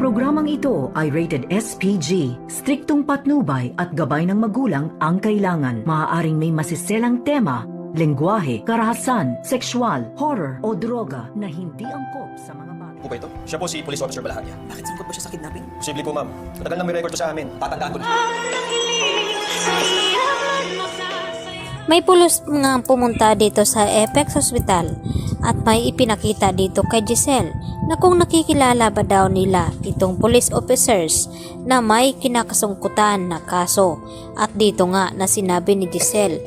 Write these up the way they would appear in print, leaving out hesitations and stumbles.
programang ito ay rated SPG. Striktong patnubay at gabay ng magulang ang kailangan. Maaaring may masiselang tema, lengguwahe, karahasan, sexual, horror o droga na hindi angkop sa mga bata. Po ba ito? Siya po si Police Officer Balahanya. Bakit sangkot ba siya sa kidnapping? Posible po, ma'am. Matagal na may record to sa amin. Tatandaan ko na. May pulis nga pumunta dito sa Apex Hospital at may ipinakita dito kay Giselle na kung nakikilala ba daw nila itong police officers na may kinakasungkutan na kaso. At dito nga na sinabi ni Giselle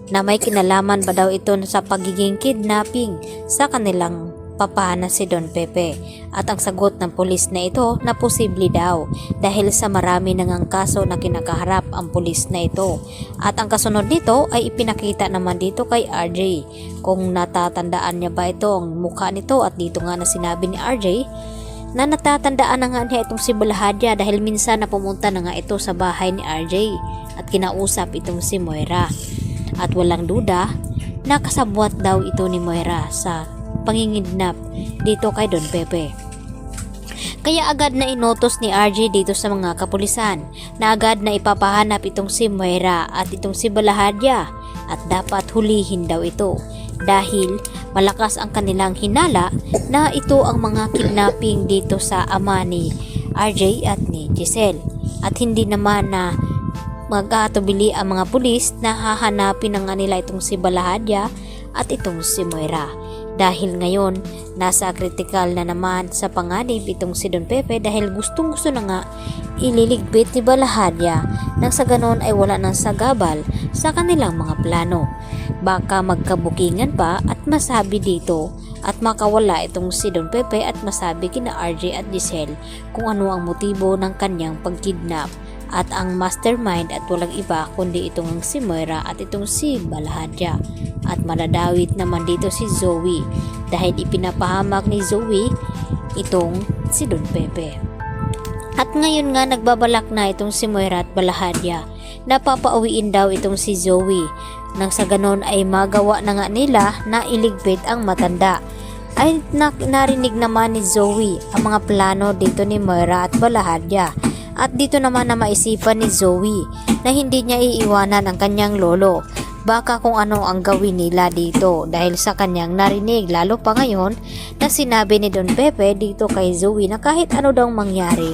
na may kinalaman ba daw ito sa pagiging kidnapping sa kanilang papa na si Don Pepe. At ang sagot ng pulis na ito na posible daw dahil sa marami nang kaso na kinakaharap ang pulis na ito. At ang kasunod nito ay ipinakita naman dito kay RJ kung natatandaan niya ba ito ang mukha nito. At dito nga na sinabi ni RJ na natatandaan na nga niya itong si Balahanya dahil minsan na pumunta na nga ito sa bahay ni RJ at kinausap itong si Moira. At walang duda na kasabwat daw ito ni Moira sa pangingidnap dito kay Don Pepe. Kaya agad na inotos ni RJ dito sa mga kapulisan na agad na ipapahanap itong si Moira at itong si Balahanya at dapat hulihin daw ito dahil malakas ang kanilang hinala na ito ang mga kidnapping dito sa ama ni RJ at ni Giselle. At hindi naman na mag-aatubili ang mga pulis na hahanapin na nga nila itong si Balahanya at itong si Moira. Dahil ngayon, nasa kritikal na naman sa panganib itong si Don Pepe dahil gustong-gusto na nga ililigpit ni Balahanya nang sa ganon ay wala nang sagabal sa kanilang mga plano. Baka magkabukingan pa at masabi dito at makawala itong si Don Pepe at masabi kina RJ at Giselle kung ano ang motibo ng kanyang pagkidnap. At ang mastermind at walang iba kundi itong si Moira at itong si Balahanya. At maladawit naman dito si Zoe dahil ipinapahamak ni Zoe itong si Don Pepe. At ngayon nga nagbabalak na itong si Moira at Balahanya na papauwiin daw itong si Zoe nang sa ganon ay magawa na nga nila na iligpit ang matanda. Ay narinig naman ni Zoe ang mga plano dito ni Moira at Balahanya. At dito naman na maisipan ni Zoe na hindi niya iiwanan ang kanyang lolo. Baka kung ano ang gawin nila dito dahil sa kanyang narinig, lalo pa ngayon na sinabi ni Don Pepe dito kay Zoe na kahit ano daw mangyari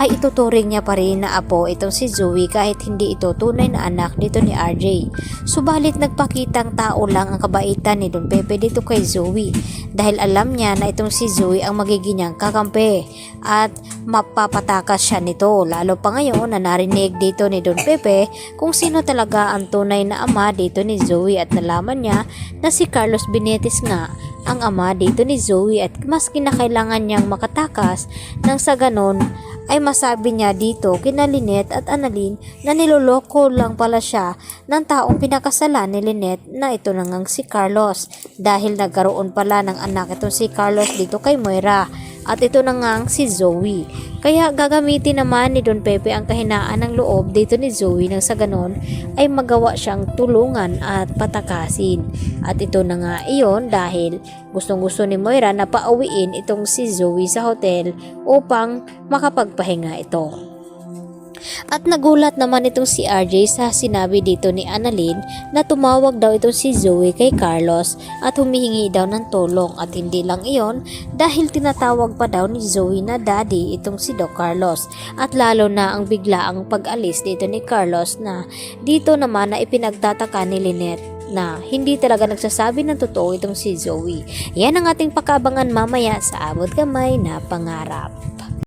ay ituturing niya pa rin na apo itong si Zoe kahit hindi ito tunay na anak dito ni RJ. Subalit nagpakitang tao lang ang kabaitan ni Don Pepe dito kay Zoe dahil alam niya na itong si Zoe ang magiging niyang kakampi at mapapatakas siya nito, lalo pa ngayon na narinig dito ni Don Pepe kung sino talaga ang tunay na ama dito ni Zoe at nalaman niya na si Carlos Benitez nga ang ama dito ni Zoe at mas kinakailangan niyang makatakas nang sa ganon ay masabi niya dito kina Lynette at Annalyn na niloloko lang pala siya ng taong pinakasalan ni Lynette na ito na ngang si Carlos dahil nagkaroon pala ng anak itong si Carlos dito kay Moira at ito na ngang si Zoe. Kaya gagamitin naman ni Don Pepe ang kahinaan ng loob dito ni Zoe nang sa ganon ay magawa siyang tulungan at patakasin. At ito na nga iyon dahil gustong-gusto ni Moira na pauwiin itong si Zoe sa hotel upang makapagpahinga ito. At nagulat naman itong si RJ sa sinabi dito ni Annalyn na tumawag daw itong si Zoe kay Carlos at humihingi daw ng tulong. At hindi lang iyon dahil tinatawag pa daw ni Zoe na daddy itong si Doc Carlos. At lalo na ang biglaang pag-alis dito ni Carlos na dito naman na ipinagtataka ni Lynette na hindi talaga nagsasabi ng totoo itong si Zoe. Yan ang ating pakabangan mamaya sa Abot Kamay na Pangarap.